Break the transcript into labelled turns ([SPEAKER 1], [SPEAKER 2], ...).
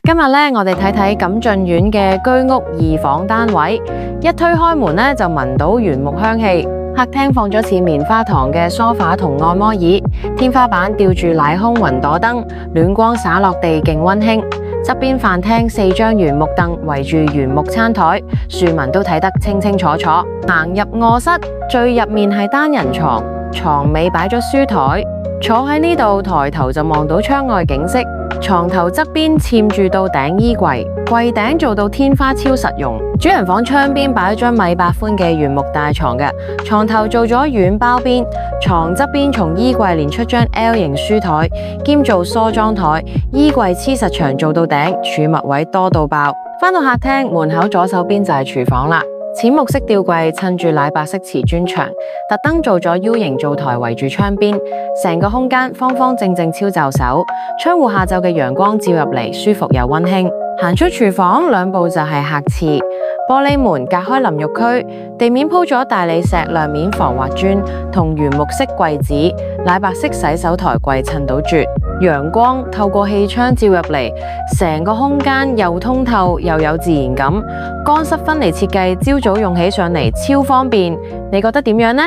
[SPEAKER 1] 今日咧，我哋睇睇錦駿苑嘅居屋2房單位，一推開門咧就聞到原木香氣。客廳放咗似棉花糖嘅梳化同按摩椅，天花板吊住奶空雲朵燈，暖光灑落地，勁溫馨。側邊飯廳4張原木凳圍住原木餐台，庶民都睇得清清楚楚。行入臥室，最入面係單人床，床尾擺咗書台，坐喺呢度抬頭就望到窗外景色。床頭側邊嵌住到頂衣櫃，櫃頂做到天花超實用。主人房窗邊擺咗張米8寬嘅原木大床嘅，床頭做咗軟包邊，床側邊從衣櫃連出張 L 型書台，兼做梳妝台，衣櫃黐實牆做到頂，儲物位多到爆。返到客廳門口左手邊就係廚房啦。淺木色吊櫃襯住奶白色瓷磚牆，特登做咗 U 型灶台圍住窗邊，成個空間方方正正超就手。窗戶下晝嘅陽光照入嚟，舒服又溫馨。行出廚房2步就係客廁，玻璃門隔開淋浴區，地面鋪咗大理石亮面防滑磚同原木色櫃子，奶白色洗手台櫃襯到絕。陽光透過氣窗照入嚟，成個空間又通透又有自然感。乾濕分離設計，朝早用起上嚟超方便。你覺得點樣呢？